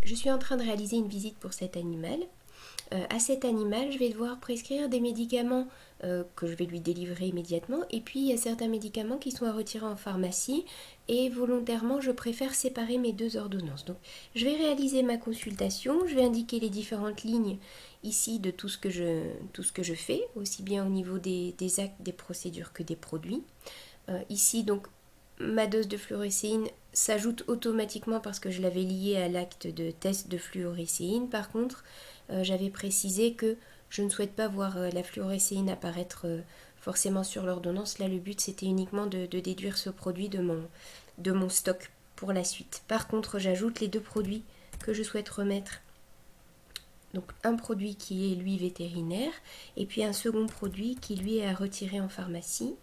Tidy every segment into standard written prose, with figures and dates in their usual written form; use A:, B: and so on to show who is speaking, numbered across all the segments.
A: je suis en train de réaliser une visite pour cet animal. À cet animal, je vais devoir prescrire des médicaments que je vais lui délivrer immédiatement. Et puis, il y a certains médicaments qui sont à retirer en pharmacie. Et volontairement, je préfère séparer mes deux ordonnances. Donc, je vais réaliser ma consultation. Je vais indiquer les différentes lignes ici de tout ce que je fais, aussi bien au niveau des actes, des procédures que des produits. Ici, donc, ma dose de fluorescéine s'ajoute automatiquement parce que je l'avais liée à l'acte de test de fluorescéine. Par contre, j'avais précisé que je ne souhaite pas voir la fluorescéine apparaître forcément sur l'ordonnance. Là, le but, c'était uniquement de déduire ce produit de mon stock pour la suite. Par contre, j'ajoute les deux produits que je souhaite remettre. Donc un produit qui est lui vétérinaire et puis un second produit qui lui est à retirer en pharmacie.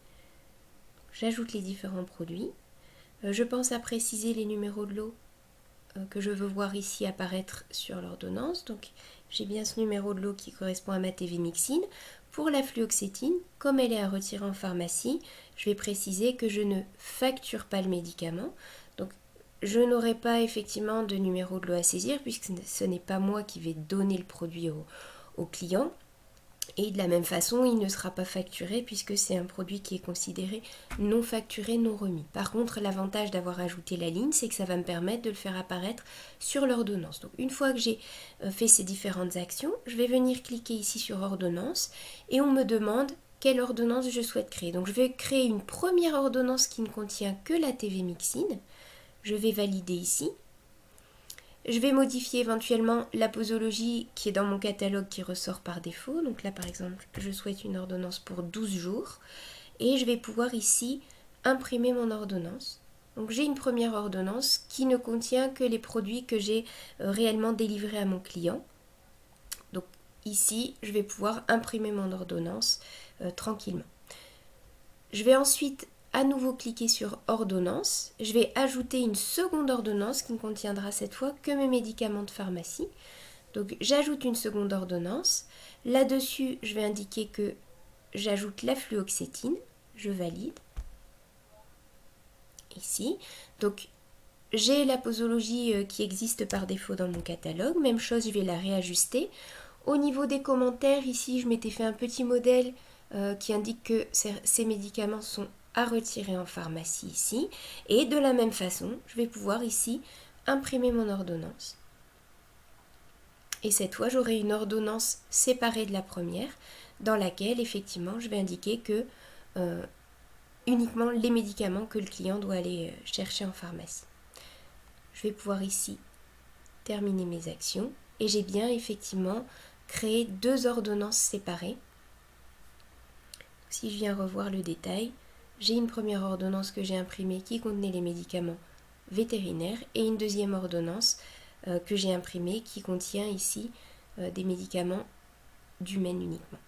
A: J'ajoute les différents produits. Je pense à préciser les numéros de lot que je veux voir ici apparaître sur l'ordonnance. Donc j'ai bien ce numéro de lot qui correspond à ma tévémyxine. Pour la fluoxétine, comme elle est à retirer en pharmacie, je vais préciser que je ne facture pas le médicament. Donc je n'aurai pas effectivement de numéro de lot à saisir puisque ce n'est pas moi qui vais donner le produit au client. Et de la même façon, il ne sera pas facturé puisque c'est un produit qui est considéré non facturé, non remis. Par contre, l'avantage d'avoir ajouté la ligne, c'est que ça va me permettre de le faire apparaître sur l'ordonnance. Donc une fois que j'ai fait ces différentes actions, je vais venir cliquer ici sur ordonnance et on me demande quelle ordonnance je souhaite créer. Donc je vais créer une première ordonnance qui ne contient que la tévémyxine. Je vais valider ici. Je vais modifier éventuellement la posologie qui est dans mon catalogue qui ressort par défaut. Donc là par exemple, je souhaite une ordonnance pour 12 jours. Et je vais pouvoir ici imprimer mon ordonnance. Donc j'ai une première ordonnance qui ne contient que les produits que j'ai réellement délivrés à mon client. Donc ici, je vais pouvoir imprimer mon ordonnance tranquillement. Je vais ensuite à nouveau cliquer sur ordonnance. Je vais ajouter une seconde ordonnance qui ne contiendra cette fois que mes médicaments de pharmacie. Donc j'ajoute une seconde ordonnance. Là-dessus, je vais indiquer que j'ajoute la fluoxétine. Je valide. Ici. Donc j'ai la posologie qui existe par défaut dans mon catalogue. Même chose, je vais la réajuster. Au niveau des commentaires, ici, je m'étais fait un petit modèle qui indique que ces médicaments sont à retirer en pharmacie ici. Et de la même façon, je vais pouvoir ici imprimer mon ordonnance. Et cette fois, j'aurai une ordonnance séparée de la première dans laquelle, effectivement, je vais indiquer que uniquement les médicaments que le client doit aller chercher en pharmacie. Je vais pouvoir ici terminer mes actions et j'ai bien effectivement créé deux ordonnances séparées. Si je viens revoir le détail, j'ai une première ordonnance que j'ai imprimée qui contenait les médicaments vétérinaires et une deuxième ordonnance que j'ai imprimée qui contient ici des médicaments d'humaine uniquement.